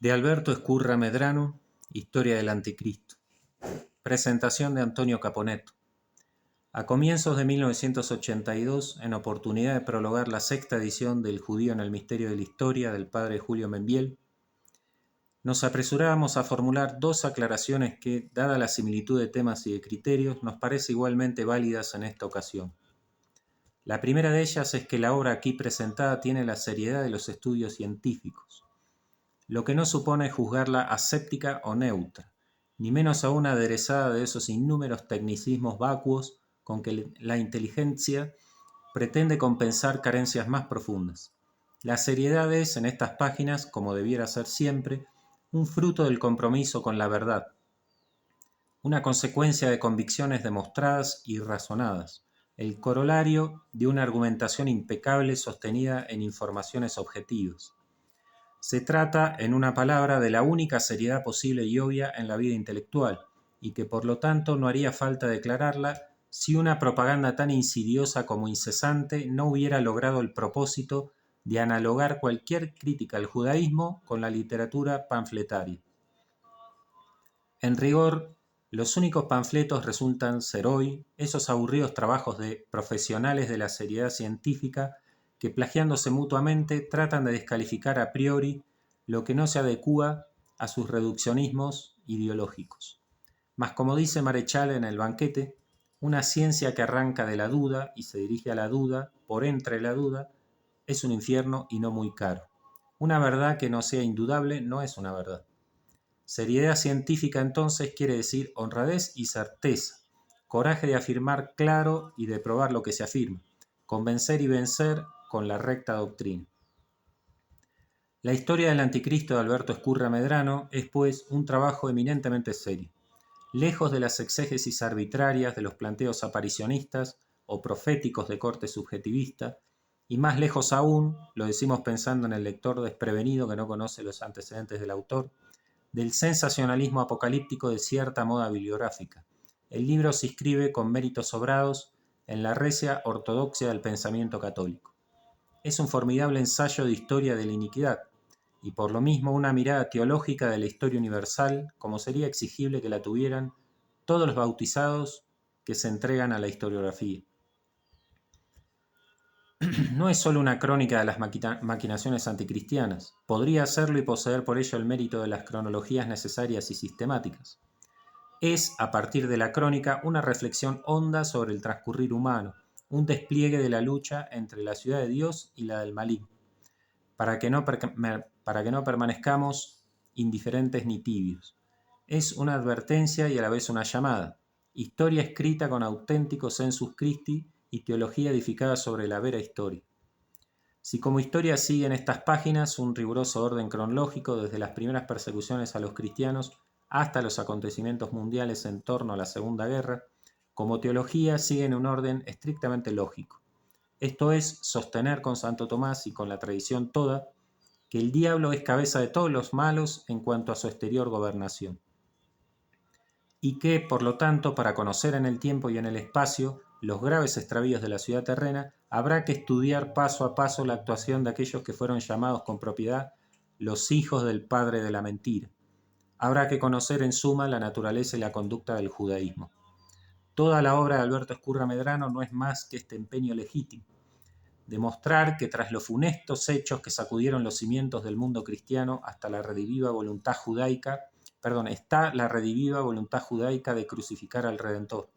De Alberto Ezcurra Medrano, Historia del Anticristo. Presentación de Antonio Caponetto. A comienzos de 1982, en oportunidad de prologar la sexta edición del Judío en el Misterio de la Historia del padre Julio Membiel, nos apresurábamos a formular dos aclaraciones que, dada la similitud de temas y de criterios, nos parece igualmente válidas en esta ocasión. La primera de ellas es que la obra aquí presentada tiene la seriedad de los estudios científicos, lo que no supone juzgarla aséptica o neutra, ni menos aún aderezada de esos innúmeros tecnicismos vacuos con que la inteligencia pretende compensar carencias más profundas. La seriedad es, en estas páginas, como debiera ser siempre, un fruto del compromiso con la verdad, una consecuencia de convicciones demostradas y razonadas, el corolario de una argumentación impecable sostenida en informaciones objetivas. Se trata, en una palabra, de la única seriedad posible y obvia en la vida intelectual, y que por lo tanto no haría falta declararla si una propaganda tan insidiosa como incesante no hubiera logrado el propósito de analogar cualquier crítica al judaísmo con la literatura panfletaria. En rigor, los únicos panfletos resultan ser hoy esos aburridos trabajos de profesionales de la seriedad científica que, plagiándose mutuamente, tratan de descalificar a priori lo que no se adecúa a sus reduccionismos ideológicos. Mas, como dice Marechal en El banquete, una ciencia que arranca de la duda y se dirige a la duda por entre la duda es un infierno y no muy caro. Una verdad que no sea indudable no es una verdad. Seriedad científica entonces quiere decir honradez y certeza, coraje de afirmar claro y de probar lo que se afirma, convencer y vencer con la recta doctrina. La historia del anticristo de Alberto Ezcurra Medrano es, pues, un trabajo eminentemente serio. Lejos de las exégesis arbitrarias de los planteos aparicionistas o proféticos de corte subjetivista, y más lejos aún, lo decimos pensando en el lector desprevenido que no conoce los antecedentes del autor, del sensacionalismo apocalíptico de cierta moda bibliográfica. El libro se inscribe con méritos sobrados en la recia ortodoxia del pensamiento católico. Es un formidable ensayo de historia de la iniquidad, y por lo mismo una mirada teológica de la historia universal, como sería exigible que la tuvieran todos los bautizados que se entregan a la historiografía. No es solo una crónica de las maquinaciones anticristianas, podría hacerlo y poseer por ello el mérito de las cronologías necesarias y sistemáticas. Es, a partir de la crónica, una reflexión honda sobre el transcurrir humano, un despliegue de la lucha entre la ciudad de Dios y la del maligno, para que no permanezcamos indiferentes ni tibios. Es una advertencia y a la vez una llamada, historia escrita con auténtico sensus Christi y teología edificada sobre la vera historia. Si como historia sigue en estas páginas un riguroso orden cronológico desde las primeras persecuciones a los cristianos hasta los acontecimientos mundiales en torno a la Segunda Guerra, como teología sigue en un orden estrictamente lógico. Esto es, sostener con Santo Tomás y con la tradición toda que el diablo es cabeza de todos los malos en cuanto a su exterior gobernación, y que, por lo tanto, para conocer en el tiempo y en el espacio los graves extravíos de la ciudad terrena, habrá que estudiar paso a paso la actuación de aquellos que fueron llamados con propiedad los hijos del padre de la mentira. Habrá que conocer en suma la naturaleza y la conducta del judaísmo. Toda la obra de Alberto Ezcurra Medrano no es más que este empeño legítimo, demostrar que tras los funestos hechos que sacudieron los cimientos del mundo cristiano hasta la rediviva voluntad judaica, está la rediviva voluntad judaica de crucificar al Redentor,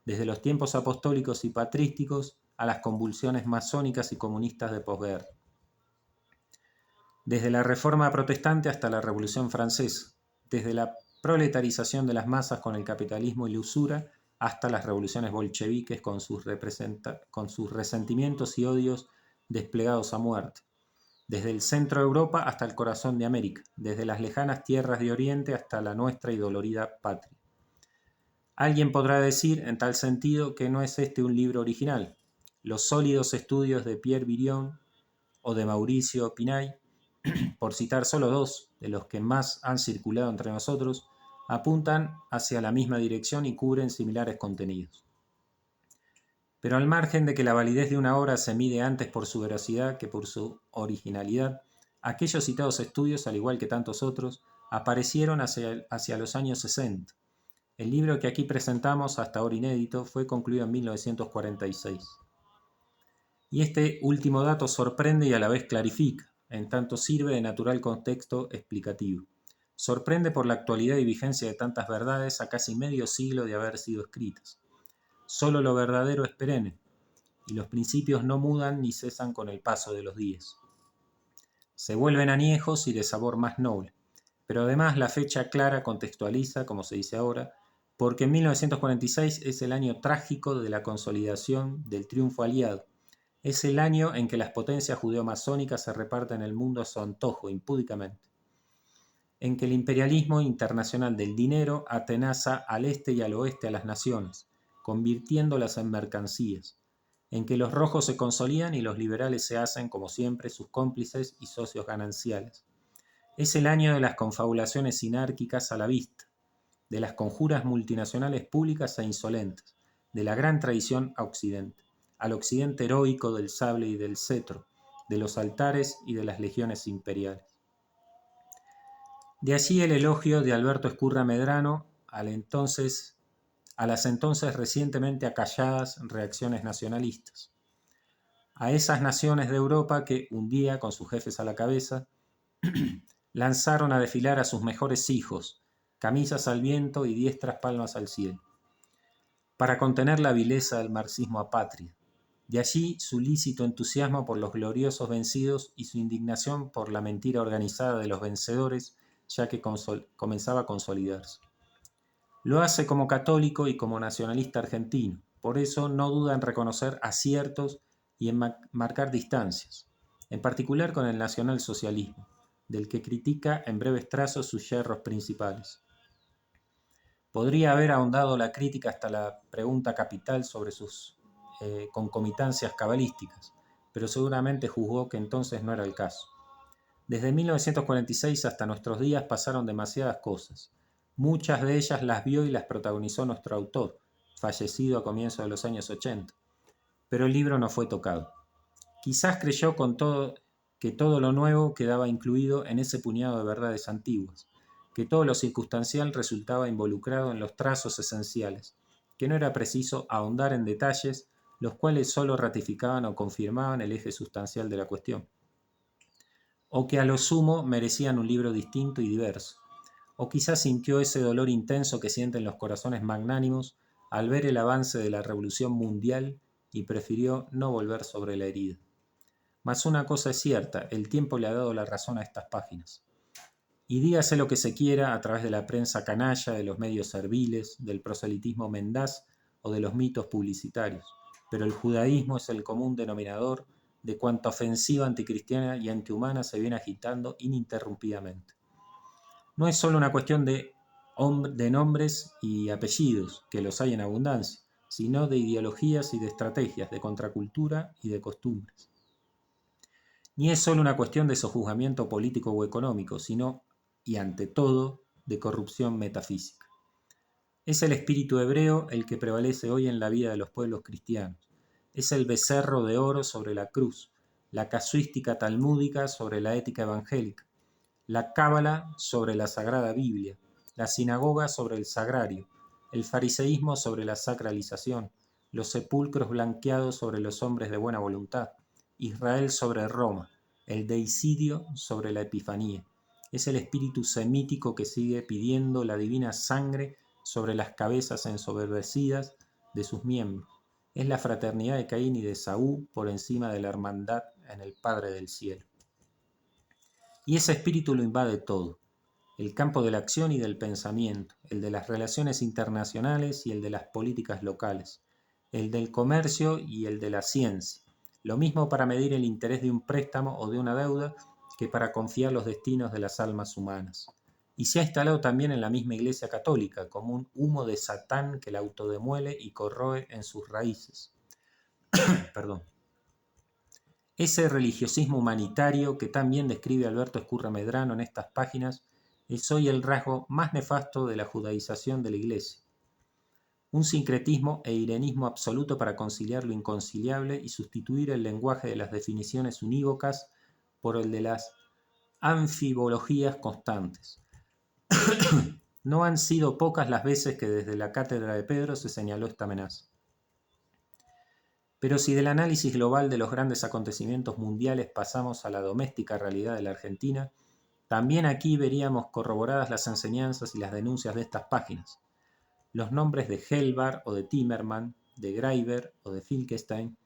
desde los tiempos apostólicos y patrísticos a las convulsiones masónicas y comunistas de posguerra. Desde la Reforma protestante hasta la Revolución Francesa, desde la proletarización de las masas con el capitalismo y la usura, hasta las revoluciones bolcheviques con sus resentimientos y odios desplegados a muerte, desde el centro de Europa hasta el corazón de América, desde las lejanas tierras de Oriente hasta la nuestra y dolorida patria. Alguien podrá decir, en tal sentido, que no es este un libro original. Los sólidos estudios de Pierre Virion o de Mauricio Pinay, por citar solo dos de los que más han circulado entre nosotros, apuntan hacia la misma dirección y cubren similares contenidos. Pero al margen de que la validez de una obra se mide antes por su veracidad que por su originalidad, Aquellos citados estudios, al igual que tantos otros, aparecieron hacia los años 60. El libro que aquí presentamos, hasta ahora inédito, fue concluido en 1946. Y este último dato sorprende y a la vez clarifica, en tanto sirve de natural contexto explicativo. Sorprende por la actualidad y vigencia de tantas verdades a casi medio siglo de haber sido escritas. Solo lo verdadero es perenne, y los principios no mudan ni cesan con el paso de los días. Se vuelven añejos y de sabor más noble, pero además la fecha clara contextualiza, como se dice ahora, porque en 1946 es el año trágico de la consolidación del triunfo aliado. Es el año en que las potencias judeo-masónicas se reparten el mundo a su antojo, impúdicamente. En que el imperialismo internacional del dinero atenaza al este y al oeste a las naciones, convirtiéndolas en mercancías. En que los rojos se consolidan y los liberales se hacen, como siempre, sus cómplices y socios gananciales. Es el año de las confabulaciones sinárquicas a la vista, de las conjuras multinacionales públicas e insolentes, de la gran traición a Occidente, al Occidente heroico del sable y del cetro, de los altares y de las legiones imperiales. De allí el elogio de Alberto Ezcurra Medrano a las entonces recientemente acalladas reacciones nacionalistas. A esas naciones de Europa que, un día, con sus jefes a la cabeza, lanzaron a desfilar a sus mejores hijos, camisas al viento y diestras palmas al cielo, para contener la vileza del marxismo apátrida. De allí su lícito entusiasmo por los gloriosos vencidos y su indignación por la mentira organizada de los vencedores, ya que comenzaba a consolidarse. Lo hace como católico y como nacionalista argentino, por eso no duda en reconocer aciertos y en marcar distancias, en particular con el nacionalsocialismo, del que critica en breves trazos sus yerros principales. Podría haber ahondado la crítica hasta la pregunta capital sobre sus concomitancias cabalísticas, pero seguramente juzgó que entonces no era el caso. Desde 1946 hasta nuestros días pasaron demasiadas cosas. Muchas de ellas las vio y las protagonizó nuestro autor, fallecido a comienzos de los años 80. Pero el libro no fue tocado. Quizás creyó que todo lo nuevo quedaba incluido en ese puñado de verdades antiguas, que todo lo circunstancial resultaba involucrado en los trazos esenciales, que no era preciso ahondar en detalles, los cuales solo ratificaban o confirmaban el eje sustancial de la cuestión, o que a lo sumo merecían un libro distinto y diverso, o quizás sintió ese dolor intenso que sienten los corazones magnánimos al ver el avance de la revolución mundial y prefirió no volver sobre la herida. Mas una cosa es cierta, el tiempo le ha dado la razón a estas páginas. Y dígase lo que se quiera a través de la prensa canalla, de los medios serviles, del proselitismo mendaz o de los mitos publicitarios, pero el judaísmo es el común denominador de cuanta ofensiva anticristiana y antihumana se viene agitando ininterrumpidamente. No es solo una cuestión de nombres y apellidos, que los hay en abundancia, sino de ideologías y de estrategias, de contracultura y de costumbres. Ni es solo una cuestión de sojuzgamiento político o económico, sino, y ante todo, de corrupción metafísica. Es el espíritu hebreo el que prevalece hoy en la vida de los pueblos cristianos. Es el becerro de oro sobre la cruz, la casuística talmúdica sobre la ética evangélica, la cábala sobre la Sagrada Biblia, la sinagoga sobre el sagrario, el fariseísmo sobre la sacralización, los sepulcros blanqueados sobre los hombres de buena voluntad, Israel sobre Roma, el deicidio sobre la Epifanía. Es el espíritu semítico que sigue pidiendo la divina sangre sobre las cabezas ensoberbecidas de sus miembros. Es la fraternidad de Caín y de Esaú por encima de la hermandad en el Padre del cielo. Y ese espíritu lo invade todo, el campo de la acción y del pensamiento, el de las relaciones internacionales y el de las políticas locales, el del comercio y el de la ciencia. Lo mismo para medir el interés de un préstamo o de una deuda que para confiar los destinos de las almas humanas. Y se ha instalado también en la misma Iglesia Católica como un humo de Satán que la autodemuele y corroe en sus raíces. Perdón. Ese religiosismo humanitario que tan bien describe Alberto Ezcurra Medrano en estas páginas es hoy el rasgo más nefasto de la judaización de la Iglesia. Un sincretismo e irenismo absoluto para conciliar lo inconciliable y sustituir el lenguaje de las definiciones unívocas por el de las anfibologías constantes. No han sido pocas las veces que desde la cátedra de Pedro se señaló esta amenaza. Pero si del análisis global de los grandes acontecimientos mundiales pasamos a la doméstica realidad de la Argentina, también aquí veríamos corroboradas las enseñanzas y las denuncias de estas páginas. Los nombres de Helbar o de Timerman, de Greiber o de Filkestein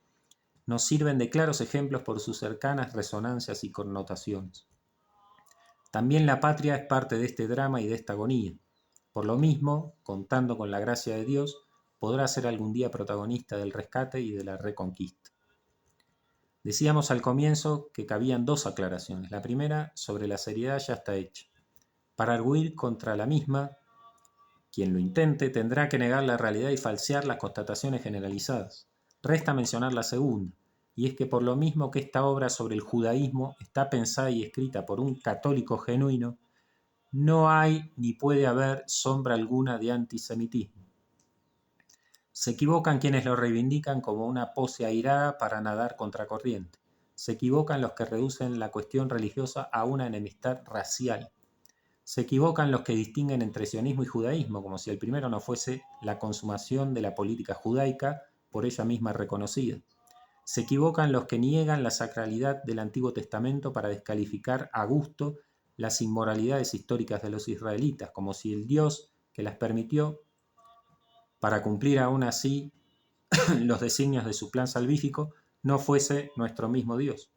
nos sirven de claros ejemplos por sus cercanas resonancias y connotaciones. También la patria es parte de este drama y de esta agonía. Por lo mismo, contando con la gracia de Dios, podrá ser algún día protagonista del rescate y de la reconquista. Decíamos al comienzo que cabían dos aclaraciones. La primera, sobre la seriedad ya está hecha. Para arguir contra la misma, quien lo intente tendrá que negar la realidad y falsear las constataciones generalizadas. Resta mencionar la segunda, y es que por lo mismo que esta obra sobre el judaísmo está pensada y escrita por un católico genuino, no hay ni puede haber sombra alguna de antisemitismo. Se equivocan quienes lo reivindican como una pose airada para nadar contracorriente. Se equivocan los que reducen la cuestión religiosa a una enemistad racial. Se equivocan los que distinguen entre sionismo y judaísmo, como si el primero no fuese la consumación de la política judaica, por ella misma reconocida. Se equivocan los que niegan la sacralidad del Antiguo Testamento para descalificar a gusto las inmoralidades históricas de los israelitas, como si el Dios que las permitió para cumplir aún así los designios de su plan salvífico no fuese nuestro mismo Dios.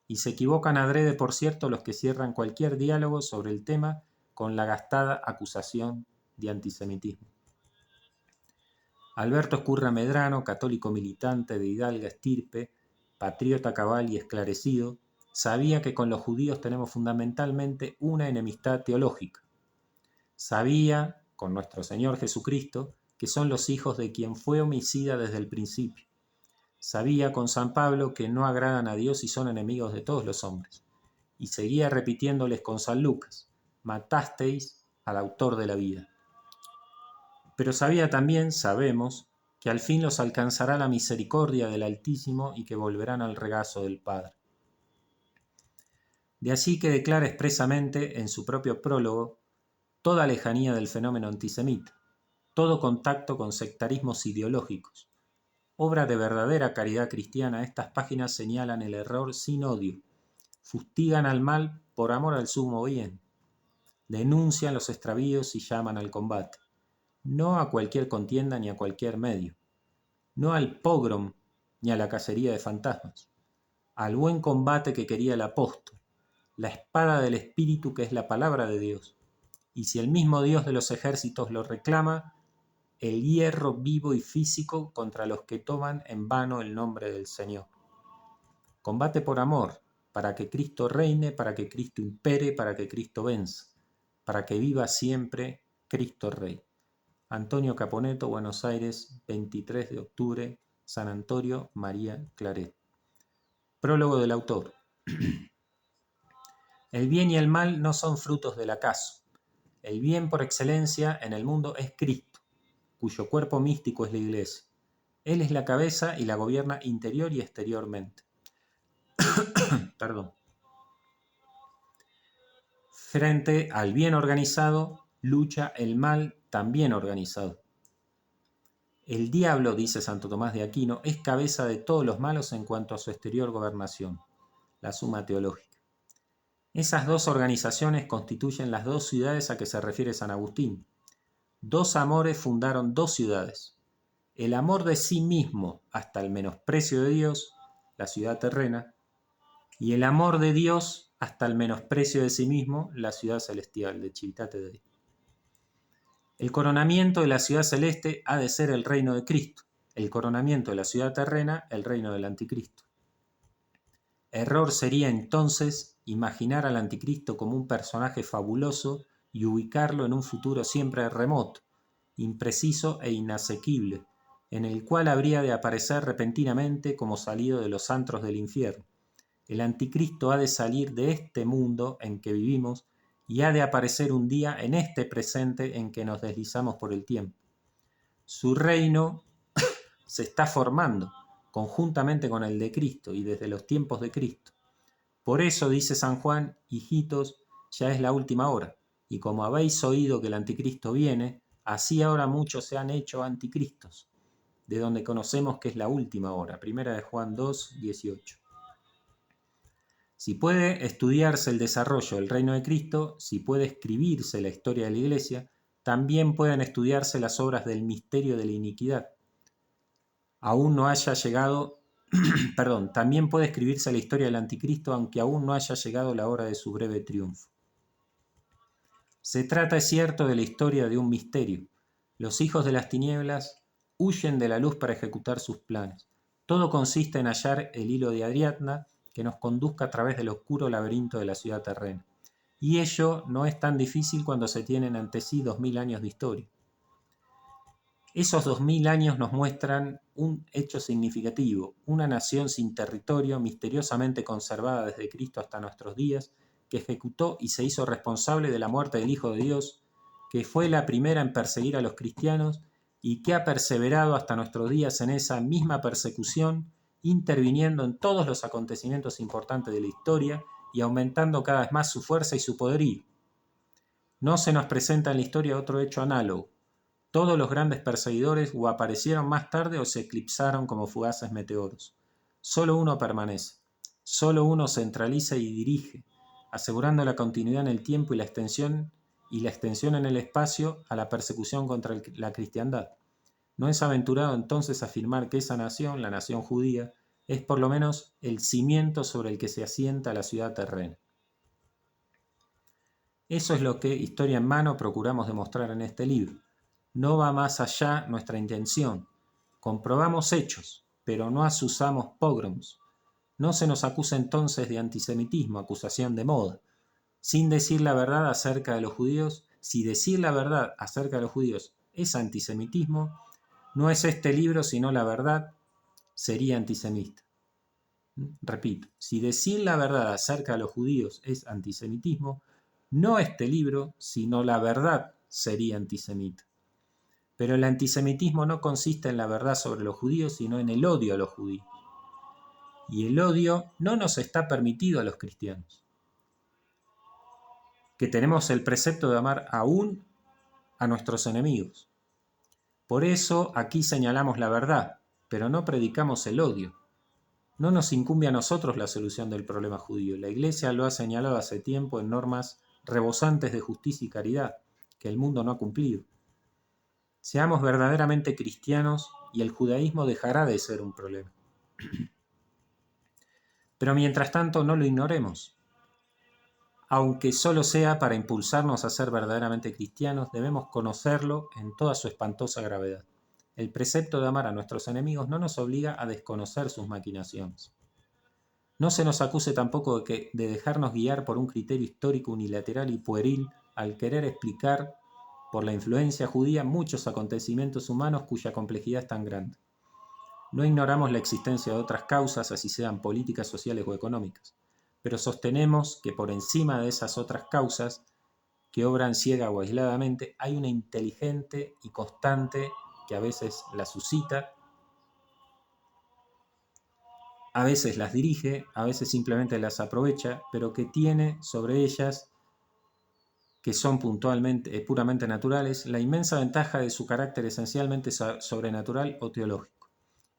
Y se equivocan adrede, por cierto, los que cierran cualquier diálogo sobre el tema con la gastada acusación de antisemitismo. Alberto Ezcurra Medrano, católico militante de hidalga estirpe, patriota cabal y esclarecido, sabía que con los judíos tenemos fundamentalmente una enemistad teológica. Sabía, con nuestro Señor Jesucristo, que son los hijos de quien fue homicida desde el principio. Sabía con San Pablo que no agradan a Dios y son enemigos de todos los hombres. Y seguía repitiéndoles con San Lucas: matasteis al autor de la vida. Pero sabía también, sabemos, que al fin los alcanzará la misericordia del Altísimo y que volverán al regazo del Padre. De allí que declara expresamente en su propio prólogo toda lejanía del fenómeno antisemita, todo contacto con sectarismos ideológicos. Obra de verdadera caridad cristiana, estas páginas señalan el error sin odio, fustigan al mal por amor al sumo bien, denuncian los extravíos y llaman al combate, no a cualquier contienda ni a cualquier medio, no al pogrom ni a la cacería de fantasmas, al buen combate que quería el apóstol, la espada del Espíritu que es la palabra de Dios, y si el mismo Dios de los ejércitos lo reclama, el hierro vivo y físico contra los que toman en vano el nombre del Señor. Combate por amor, para que Cristo reine, para que Cristo impere, para que Cristo venza, para que viva siempre Cristo Rey. Antonio Caponetto, Buenos Aires, 23 de octubre, San Antonio María Claret. Prólogo del autor. El bien y el mal no son frutos del acaso. El bien por excelencia en el mundo es Cristo, cuyo cuerpo místico es la Iglesia. Él es la cabeza y la gobierna interior y exteriormente. Perdón. Frente al bien organizado, lucha el mal también organizado. El diablo, dice Santo Tomás de Aquino, es cabeza de todos los malos en cuanto a su exterior gobernación, la Suma Teológica. Esas dos organizaciones constituyen las dos ciudades a que se refiere San Agustín. Dos amores fundaron dos ciudades. El amor de sí mismo hasta el menosprecio de Dios, la ciudad terrena, y el amor de Dios hasta el menosprecio de sí mismo, la ciudad celestial de Civitate Dei. El coronamiento de la ciudad celeste ha de ser el reino de Cristo, el coronamiento de la ciudad terrena, el reino del anticristo. Error sería entonces imaginar al anticristo como un personaje fabuloso y ubicarlo en un futuro siempre remoto, impreciso e inasequible, en el cual habría de aparecer repentinamente como salido de los antros del infierno. El anticristo ha de salir de este mundo en que vivimos y ha de aparecer un día en este presente en que nos deslizamos por el tiempo. Su reino se está formando conjuntamente con el de Cristo y desde los tiempos de Cristo. Por eso dice San Juan, hijitos, ya es la última hora, y como habéis oído que el anticristo viene, así ahora muchos se han hecho anticristos, de donde conocemos que es la última hora. Primera de Juan 2, 18. Si puede estudiarse el desarrollo del reino de Cristo, si puede escribirse la historia de la Iglesia, también pueden estudiarse las obras del misterio de la iniquidad. Aún no haya llegado, también puede escribirse la historia del anticristo, aunque aún no haya llegado la hora de su breve triunfo. Se trata, es cierto, de la historia de un misterio. Los hijos de las tinieblas huyen de la luz para ejecutar sus planes. Todo consiste en hallar el hilo de Ariadna que nos conduzca a través del oscuro laberinto de la ciudad terrena. Y ello no es tan difícil cuando se tienen ante sí 2000 años de historia. Esos 2000 años nos muestran un hecho significativo, una nación sin territorio, misteriosamente conservada desde Cristo hasta nuestros días, que ejecutó y se hizo responsable de la muerte del Hijo de Dios, que fue la primera en perseguir a los cristianos y que ha perseverado hasta nuestros días en esa misma persecución, interviniendo en todos los acontecimientos importantes de la historia y aumentando cada vez más su fuerza y su poderío. No se nos presenta en la historia otro hecho análogo. Todos los grandes perseguidores o aparecieron más tarde o se eclipsaron como fugaces meteoros. Solo uno permanece, solo uno centraliza y dirige, asegurando la continuidad en el tiempo y la extensión en el espacio a la persecución contra la cristiandad. ¿No es aventurado entonces afirmar que esa nación, la nación judía, es por lo menos el cimiento sobre el que se asienta la ciudad terrena? Eso es lo que, historia en mano, procuramos demostrar en este libro. No va más allá nuestra intención. Comprobamos hechos, pero no azuzamos pogroms. No se nos acusa entonces de antisemitismo, acusación de moda. Sin decir la verdad acerca de los judíos, si decir la verdad acerca de los judíos es antisemitismo, no es este libro sino la verdad, sería antisemita. Repito, si decir la verdad acerca de los judíos es antisemitismo, no este libro sino la verdad sería antisemita. Pero el antisemitismo no consiste en la verdad sobre los judíos, sino en el odio a los judíos. Y el odio no nos está permitido a los cristianos, que tenemos el precepto de amar aún a nuestros enemigos. Por eso aquí señalamos la verdad, pero no predicamos el odio. No nos incumbe a nosotros la solución del problema judío. La Iglesia lo ha señalado hace tiempo en normas rebosantes de justicia y caridad, que el mundo no ha cumplido. Seamos verdaderamente cristianos y el judaísmo dejará de ser un problema. Pero mientras tanto no lo ignoremos. Aunque solo sea para impulsarnos a ser verdaderamente cristianos, debemos conocerlo en toda su espantosa gravedad. El precepto de amar a nuestros enemigos no nos obliga a desconocer sus maquinaciones. No se nos acuse tampoco de dejarnos guiar por un criterio histórico unilateral y pueril al querer explicar por la influencia judía muchos acontecimientos humanos cuya complejidad es tan grande. No ignoramos la existencia de otras causas, así sean políticas, sociales o económicas, pero sostenemos que por encima de esas otras causas, que obran ciega o aisladamente, hay una inteligente y constante que a veces las suscita, a veces las dirige, a veces simplemente las aprovecha, pero que tiene sobre ellas, que son puramente naturales, la inmensa ventaja de su carácter esencialmente sobrenatural o teológico.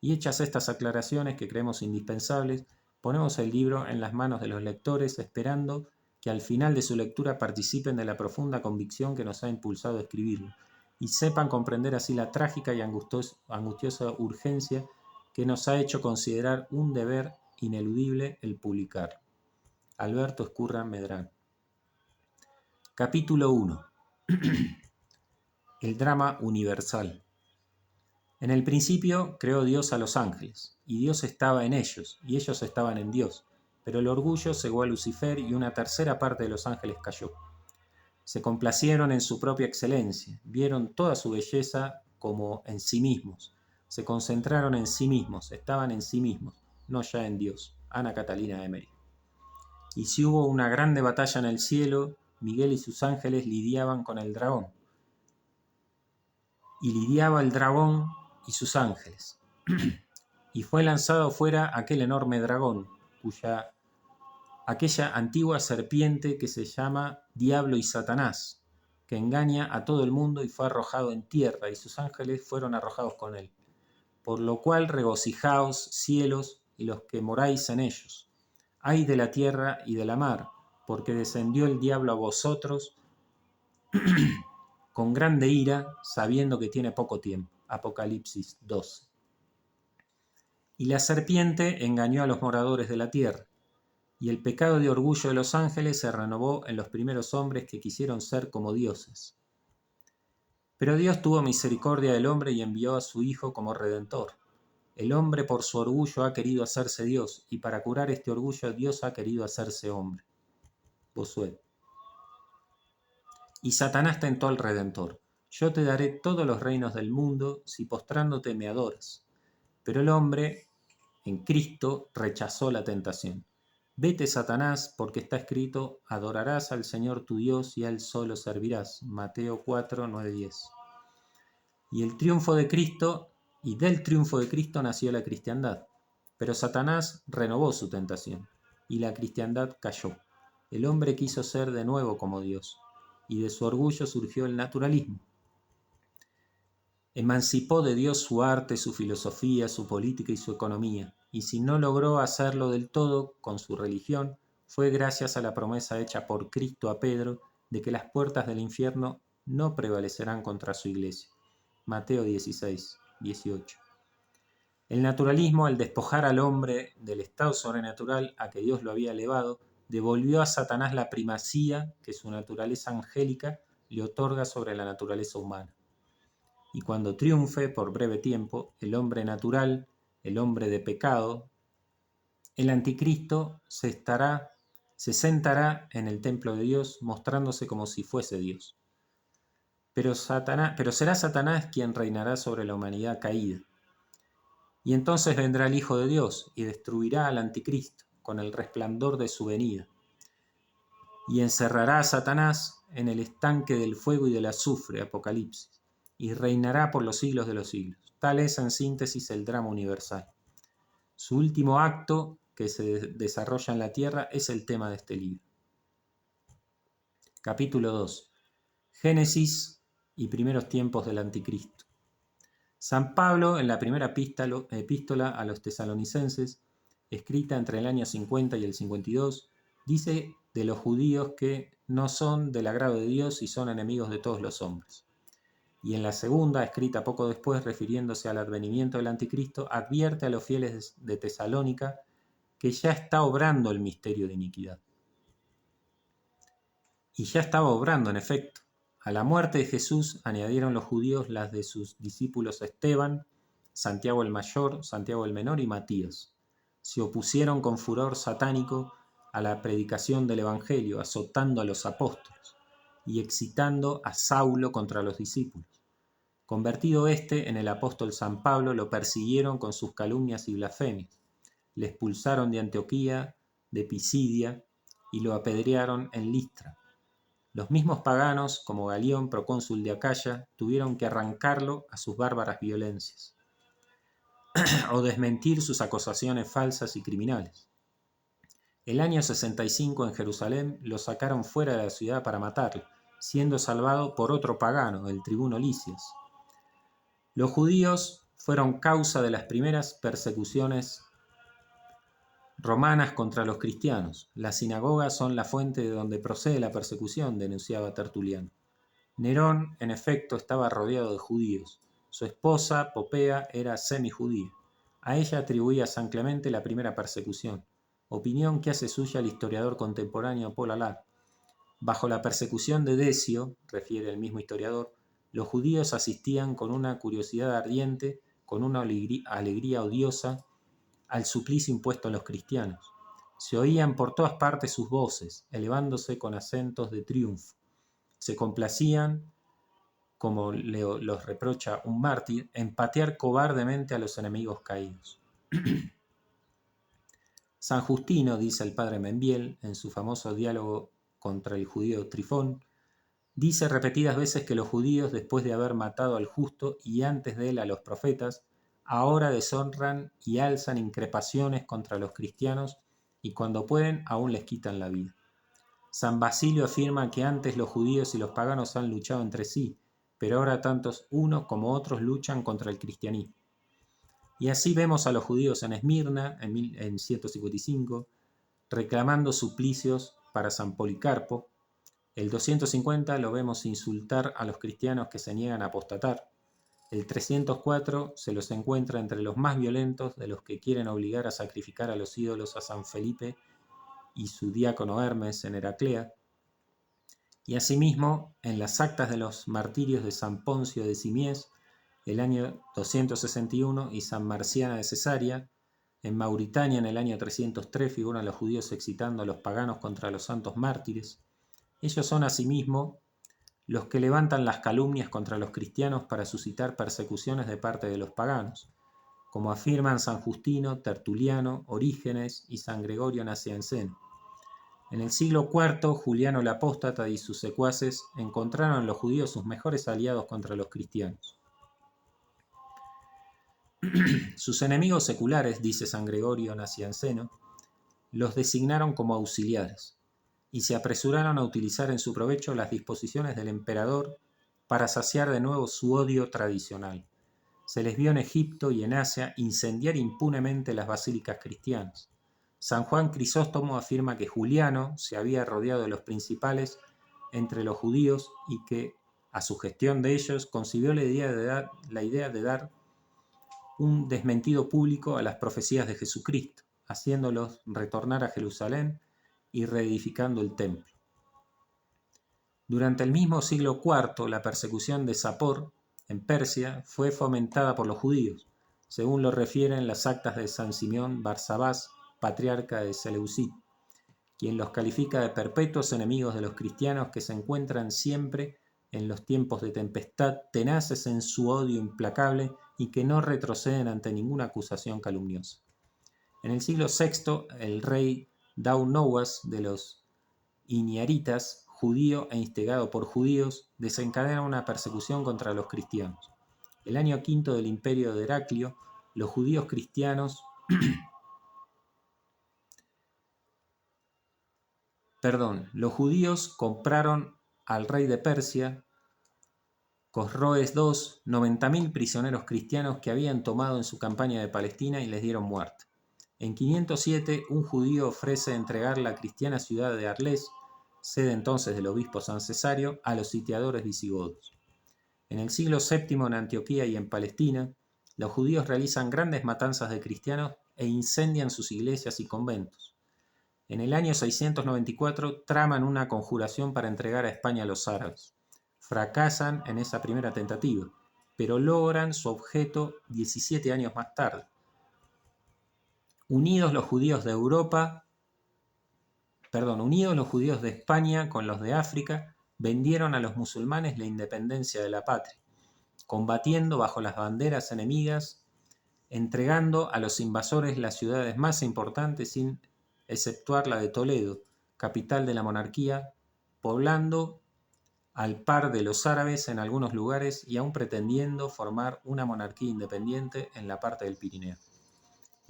Y hechas estas aclaraciones que creemos indispensables, ponemos el libro en las manos de los lectores, esperando que al final de su lectura participen de la profunda convicción que nos ha impulsado a escribirlo, y sepan comprender así la trágica y angustiosa urgencia que nos ha hecho considerar un deber ineludible el publicar. Alberto Ezcurra Medrano. Capítulo 1. El drama universal. En el principio creó Dios a los ángeles, y Dios estaba en ellos, y ellos estaban en Dios, pero el orgullo cegó a Lucifer y una tercera parte de los ángeles cayó. Se complacieron en su propia excelencia, vieron toda su belleza como en sí mismos, se concentraron en sí mismos, estaban en sí mismos, no ya en Dios. Ana Catalina Emery. Y si hubo una grande batalla en el cielo, Miguel y sus ángeles lidiaban con el dragón. Y lidiaba el dragón y sus ángeles. Y fue lanzado fuera aquel enorme dragón, cuya aquella antigua serpiente que se llama Diablo y Satanás, que engaña a todo el mundo y fue arrojado en tierra, y sus ángeles fueron arrojados con él. Por lo cual regocijaos, cielos, y los que moráis en ellos. Ay de la tierra y de la mar, porque descendió el diablo a vosotros con grande ira, sabiendo que tiene poco tiempo. Apocalipsis 12. Y la serpiente engañó a los moradores de la tierra, y el pecado de orgullo de los ángeles se renovó en los primeros hombres que quisieron ser como dioses. Pero Dios tuvo misericordia del hombre y envió a su Hijo como Redentor. El hombre por su orgullo ha querido hacerse Dios, y para curar este orgullo Dios ha querido hacerse hombre. Josué. Y Satanás tentó al Redentor: yo te daré todos los reinos del mundo si postrándote me adoras. Pero el hombre en Cristo rechazó la tentación. Vete, Satanás, porque está escrito: adorarás al Señor tu Dios y a Él solo servirás. Mateo 4, 9, 10. Y del triunfo de Cristo nació la cristiandad. Pero Satanás renovó su tentación, y la cristiandad cayó. El hombre quiso ser de nuevo como Dios, y de su orgullo surgió el naturalismo. Emancipó de Dios su arte, su filosofía, su política y su economía, y si no logró hacerlo del todo con su religión, fue gracias a la promesa hecha por Cristo a Pedro de que las puertas del infierno no prevalecerán contra su iglesia. Mateo 16, 18. El naturalismo, al despojar al hombre del estado sobrenatural a que Dios lo había elevado, devolvió a Satanás la primacía que su naturaleza angélica le otorga sobre la naturaleza humana. Y cuando triunfe por breve tiempo el hombre natural, el hombre de pecado, el anticristo se sentará en el templo de Dios mostrándose como si fuese Dios. Pero será Satanás quien reinará sobre la humanidad caída. Y entonces vendrá el Hijo de Dios y destruirá al anticristo con el resplandor de su venida. Y encerrará a Satanás en el estanque del fuego y del azufre, Apocalipsis, y reinará por los siglos de los siglos. Tal es en síntesis el drama universal. Su último acto que se desarrolla en la tierra es el tema de este libro. Capítulo 2. Génesis y primeros tiempos del anticristo. San Pablo, en la primera epístola a los tesalonicenses, escrita entre el año 50 y el 52, dice de los judíos que no son del agrado de Dios y son enemigos de todos los hombres. Y en la segunda, escrita poco después, refiriéndose al advenimiento del anticristo, advierte a los fieles de Tesalónica que ya está obrando el misterio de iniquidad. Y ya estaba obrando, en efecto. A la muerte de Jesús añadieron los judíos las de sus discípulos Esteban, Santiago el Mayor, Santiago el Menor y Matías. Se opusieron con furor satánico a la predicación del Evangelio, azotando a los apóstoles y excitando a Saulo contra los discípulos. Convertido éste en el apóstol San Pablo, lo persiguieron con sus calumnias y blasfemias. Le expulsaron de Antioquía, de Pisidia, y lo apedrearon en Listra. Los mismos paganos, como Galión, procónsul de Acaya, tuvieron que arrancarlo a sus bárbaras violencias o desmentir sus acusaciones falsas y criminales. El año 65 en Jerusalén lo sacaron fuera de la ciudad para matarlo, siendo salvado por otro pagano, el tribuno Lisias. Los judíos fueron causa de las primeras persecuciones romanas contra los cristianos. Las sinagogas son la fuente de donde procede la persecución, denunciaba Tertuliano. Nerón, en efecto, estaba rodeado de judíos. Su esposa, Popea, era semijudía. A ella atribuía San Clemente la primera persecución, opinión que hace suya el historiador contemporáneo Paul Alard. Bajo la persecución de Decio, refiere el mismo historiador, los judíos asistían con una curiosidad ardiente, con una alegría odiosa, al suplicio impuesto a los cristianos. Se oían por todas partes sus voces, elevándose con acentos de triunfo. Se complacían, como los reprocha un mártir, en patear cobardemente a los enemigos caídos. San Justino, dice el padre Membiel, en su famoso diálogo contra el judío Trifón, dice repetidas veces que los judíos, después de haber matado al justo y antes de él a los profetas, ahora deshonran y alzan increpaciones contra los cristianos y cuando pueden aún les quitan la vida. San Basilio afirma que antes los judíos y los paganos han luchado entre sí, pero ahora tantos unos como otros luchan contra el cristianismo. Y así vemos a los judíos en Esmirna en 155, reclamando suplicios para San Policarpo. El 250 lo vemos insultar a los cristianos que se niegan a apostatar. El 304 se los encuentra entre los más violentos de los que quieren obligar a sacrificar a los ídolos a San Felipe y su diácono Hermes en Heraclea. Y asimismo, en las actas de los martirios de San Poncio de Simies, el año 261, y San Marciana de Cesarea, en Mauritania en el año 303 figuran los judíos excitando a los paganos contra los santos mártires. Ellos son asimismo los que levantan las calumnias contra los cristianos para suscitar persecuciones de parte de los paganos, como afirman San Justino, Tertuliano, Orígenes y San Gregorio Nacianceno. En el siglo IV, Juliano el Apóstata y sus secuaces encontraron en los judíos sus mejores aliados contra los cristianos. Sus enemigos seculares, dice San Gregorio Nacianceno, los designaron como auxiliares y se apresuraron a utilizar en su provecho las disposiciones del emperador para saciar de nuevo su odio tradicional. Se les vio en Egipto y en Asia incendiar impunemente las basílicas cristianas. San Juan Crisóstomo afirma que Juliano se había rodeado de los principales entre los judíos y que, a sugestión de ellos, concibió la idea de dar un desmentido público a las profecías de Jesucristo, haciéndolos retornar a Jerusalén y reedificando el templo. Durante el mismo siglo IV, la persecución de Sapor, en Persia, fue fomentada por los judíos, según lo refieren las actas de San Simeón Barsabás, patriarca de Seleucid, quien los califica de perpetuos enemigos de los cristianos que se encuentran siempre en los tiempos de tempestad tenaces en su odio implacable y que no retroceden ante ninguna acusación calumniosa. En el siglo VI, el rey Daunowas de los Iniaritas, judío e instigado por judíos, desencadena una persecución contra los cristianos. El año V del imperio de Heraclio, los judíos cristianos los judíos compraron al rey de Persia, Cosroes II, 90.000 prisioneros cristianos que habían tomado en su campaña de Palestina y les dieron muerte. En 507, un judío ofrece entregar la cristiana ciudad de Arles, sede entonces del obispo San Cesario, a los sitiadores visigodos. En el siglo VII, en Antioquía y en Palestina, los judíos realizan grandes matanzas de cristianos e incendian sus iglesias y conventos. En el año 694 traman una conjuración para entregar a España a los árabes. Fracasan en esa primera tentativa, pero logran su objeto 17 años más tarde. Unidos los judíos de España con los de África, vendieron a los musulmanes la independencia de la patria, combatiendo bajo las banderas enemigas, entregando a los invasores las ciudades más importantes sin exceptuar la de Toledo, capital de la monarquía, poblando al par de los árabes en algunos lugares y aún pretendiendo formar una monarquía independiente en la parte del Pirineo.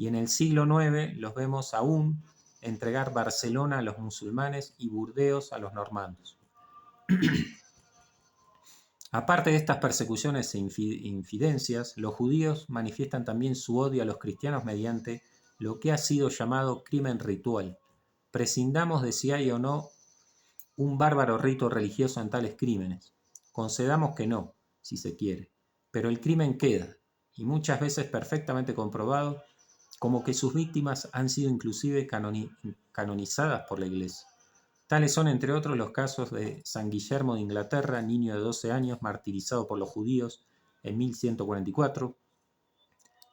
Y en el siglo IX los vemos aún entregar Barcelona a los musulmanes y Burdeos a los normandos. Aparte de estas persecuciones e infidencias, los judíos manifiestan también su odio a los cristianos mediante lo que ha sido llamado crimen ritual. Prescindamos de si hay o no un bárbaro rito religioso en tales crímenes. Concedamos que no, si se quiere, pero el crimen queda, y muchas veces perfectamente comprobado, como que sus víctimas han sido inclusive canonizadas por la Iglesia. Tales son, entre otros, los casos de San Guillermo de Inglaterra, niño de 12 años, martirizado por los judíos en 1144,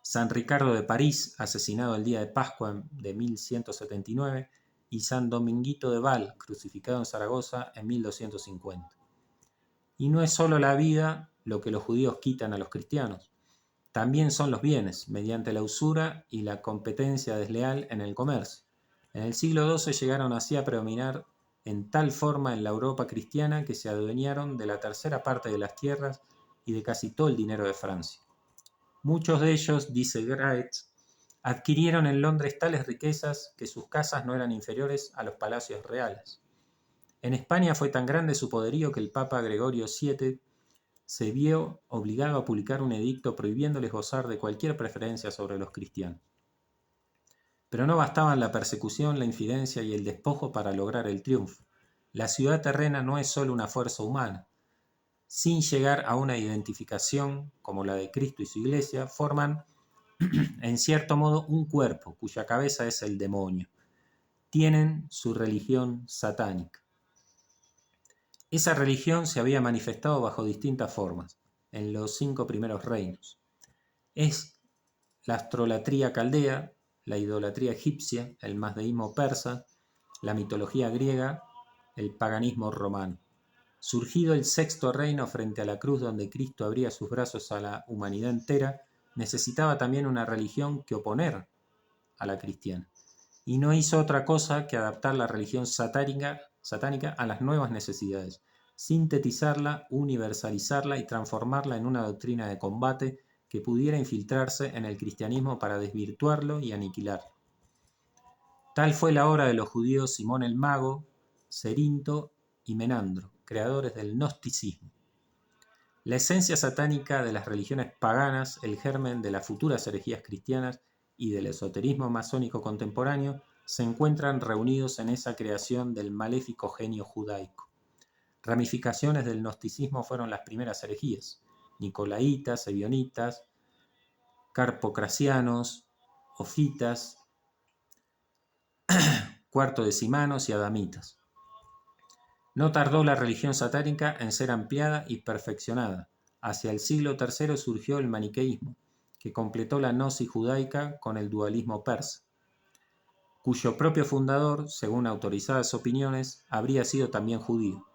San Ricardo de París, asesinado el día de Pascua de 1179, y San Dominguito de Val, crucificado en Zaragoza en 1250. Y no es solo la vida lo que los judíos quitan a los cristianos, también son los bienes, mediante la usura y la competencia desleal en el comercio. En el siglo XII llegaron así a predominar en tal forma en la Europa cristiana que se adueñaron de la tercera parte de las tierras y de casi todo el dinero de Francia. Muchos de ellos, dice Graetz, adquirieron en Londres tales riquezas que sus casas no eran inferiores a los palacios reales. En España fue tan grande su poderío que el Papa Gregorio VII se vio obligado a publicar un edicto prohibiéndoles gozar de cualquier preferencia sobre los cristianos. Pero no bastaban la persecución, la infidencia y el despojo para lograr el triunfo. La ciudad terrena no es solo una fuerza humana. Sin llegar a una identificación como la de Cristo y su Iglesia, forman en cierto modo un cuerpo cuya cabeza es el demonio. Tienen su religión satánica. Esa religión se había manifestado bajo distintas formas en los 5 primeros reinos. Es la astrolatría caldea, la idolatría egipcia, el mazdeísmo persa, la mitología griega, el paganismo romano. Surgido el 6º reino frente a la cruz donde Cristo abría sus brazos a la humanidad entera, necesitaba también una religión que oponer a la cristiana. Y no hizo otra cosa que adaptar la religión satánica a las nuevas necesidades, sintetizarla, universalizarla y transformarla en una doctrina de combate que pudiera infiltrarse en el cristianismo para desvirtuarlo y aniquilarlo. Tal fue la obra de los judíos Simón el Mago, Cerinto y Menandro, creadores del gnosticismo. La esencia satánica de las religiones paganas, el germen de las futuras herejías cristianas y del esoterismo masónico contemporáneo se encuentran reunidos en esa creación del maléfico genio judaico. Ramificaciones del gnosticismo fueron las primeras herejías: nicolaitas, ebionitas, carpocrasianos, ofitas, cuartodecimanos y adamitas. No tardó la religión satánica en ser ampliada y perfeccionada. Hacia el siglo III surgió el maniqueísmo, que completó la gnosis judaica con el dualismo persa, cuyo propio fundador, según autorizadas opiniones, habría sido también judío.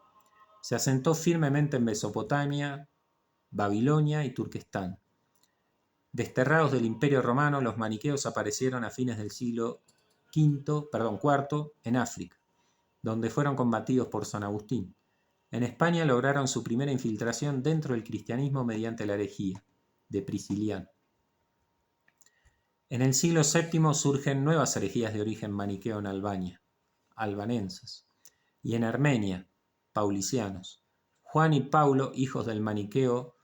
Se asentó firmemente en Mesopotamia, Babilonia y Turquestán. Desterrados del Imperio Romano, los maniqueos aparecieron a fines del siglo IV en África, donde fueron combatidos por San Agustín. En España lograron su primera infiltración dentro del cristianismo mediante la herejía de Prisciliano. En el siglo VII surgen nuevas herejías de origen maniqueo en Albania, albanenses, y en Armenia, paulicianos. Juan y Paulo, hijos del maniqueo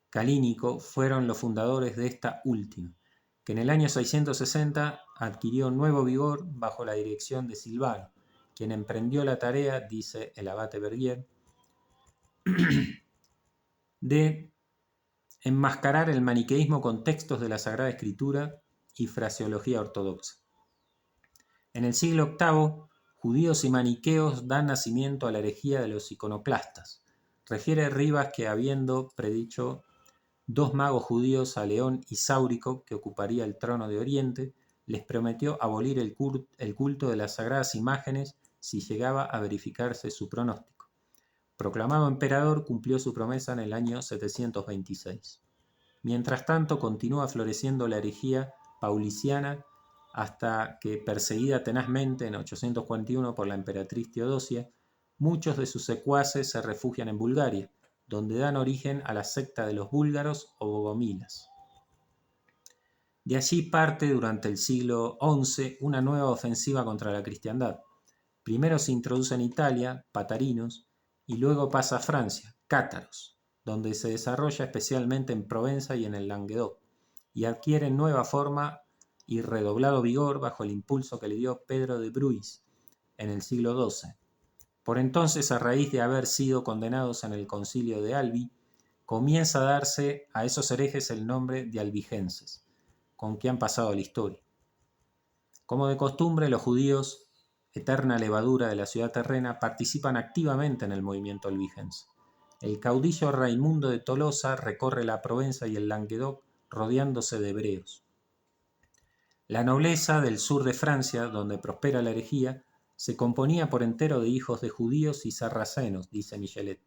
calínico, fueron los fundadores de esta última, que en el año 660 adquirió nuevo vigor bajo la dirección de Silvano, quien emprendió la tarea, dice el abate Bergier, de enmascarar el maniqueísmo con textos de la Sagrada Escritura y fraseología ortodoxa. En el siglo VIII, judíos y maniqueos dan nacimiento a la herejía de los iconoclastas. Refiere Rivas que, habiendo predicho 2 magos judíos, a León y Sáurico, que ocuparía el trono de Oriente, les prometió abolir el culto de las sagradas imágenes si llegaba a verificarse su pronóstico. Proclamado emperador, cumplió su promesa en el año 726. Mientras tanto, continúa floreciendo la herejía pauliciana hasta que, perseguida tenazmente en 841 por la emperatriz Teodosia, muchos de sus secuaces se refugian en Bulgaria, donde dan origen a la secta de los búlgaros o bogomilas. De allí parte durante el siglo XI una nueva ofensiva contra la cristiandad. Primero se introduce en Italia, patarinos, y luego pasa a Francia, cátaros, donde se desarrolla especialmente en Provenza y en el Languedoc, y adquiere nueva forma y redoblado vigor bajo el impulso que le dio Pedro de Bruys en el siglo XII. Por entonces, a raíz de haber sido condenados en el concilio de Albi, comienza a darse a esos herejes el nombre de albigenses, con que han pasado a la historia. Como de costumbre, los judíos, eterna levadura de la ciudad terrena, participan activamente en el movimiento albigense. El caudillo Raimundo de Tolosa recorre la Provenza y el Languedoc rodeándose de hebreos. La nobleza del sur de Francia, donde prospera la herejía, se componía por entero de hijos de judíos y sarracenos, dice Michelet,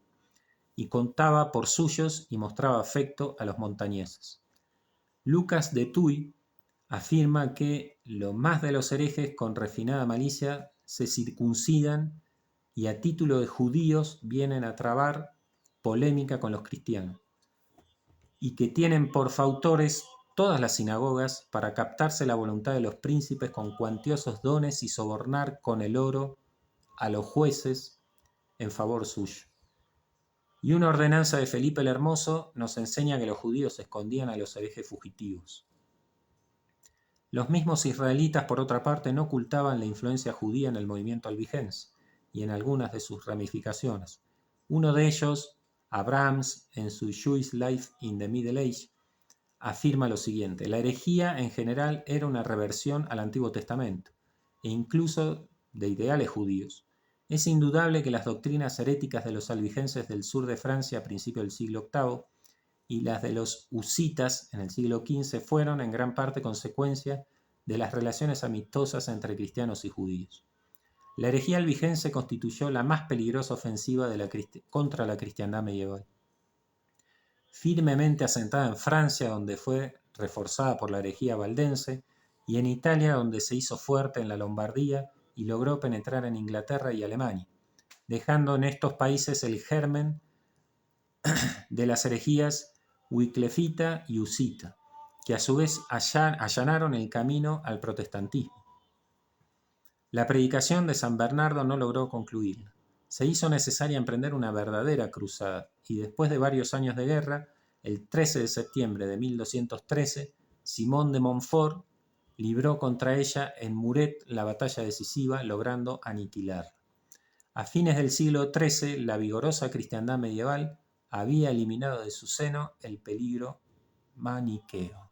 y contaba por suyos y mostraba afecto a los montañeses. Lucas de Tuy afirma que lo más de los herejes con refinada malicia se circuncidan y a título de judíos vienen a trabar polémica con los cristianos, y que tienen por fautores todas las sinagogas para captarse la voluntad de los príncipes con cuantiosos dones y sobornar con el oro a los jueces en favor suyo. Y una ordenanza de Felipe el Hermoso nos enseña que los judíos escondían a los herejes fugitivos. Los mismos israelitas, por otra parte, no ocultaban la influencia judía en el movimiento albigense y en algunas de sus ramificaciones. Uno de ellos, Abrahams, en su Jewish Life in the Middle Age, afirma lo siguiente: la herejía en general era una reversión al Antiguo Testamento, e incluso de ideales judíos. Es indudable que las doctrinas heréticas de los albigenses del sur de Francia a principios del siglo VIII y las de los husitas en el siglo XV fueron en gran parte consecuencia de las relaciones amistosas entre cristianos y judíos. La herejía albigense constituyó la más peligrosa ofensiva contra la cristiandad medieval. Firmemente asentada en Francia, donde fue reforzada por la herejía valdense, y en Italia, donde se hizo fuerte en la Lombardía y logró penetrar en Inglaterra y Alemania, dejando en estos países el germen de las herejías wiclefita y husita, que a su vez allanaron el camino al protestantismo. La predicación de San Bernardo no logró concluirla. Se hizo necesaria emprender una verdadera cruzada, y después de varios años de guerra, el 13 de septiembre de 1213, Simón de Montfort libró contra ella en Muret la batalla decisiva, logrando aniquilarla. A fines del siglo XIII, la vigorosa cristiandad medieval había eliminado de su seno el peligro maniqueo.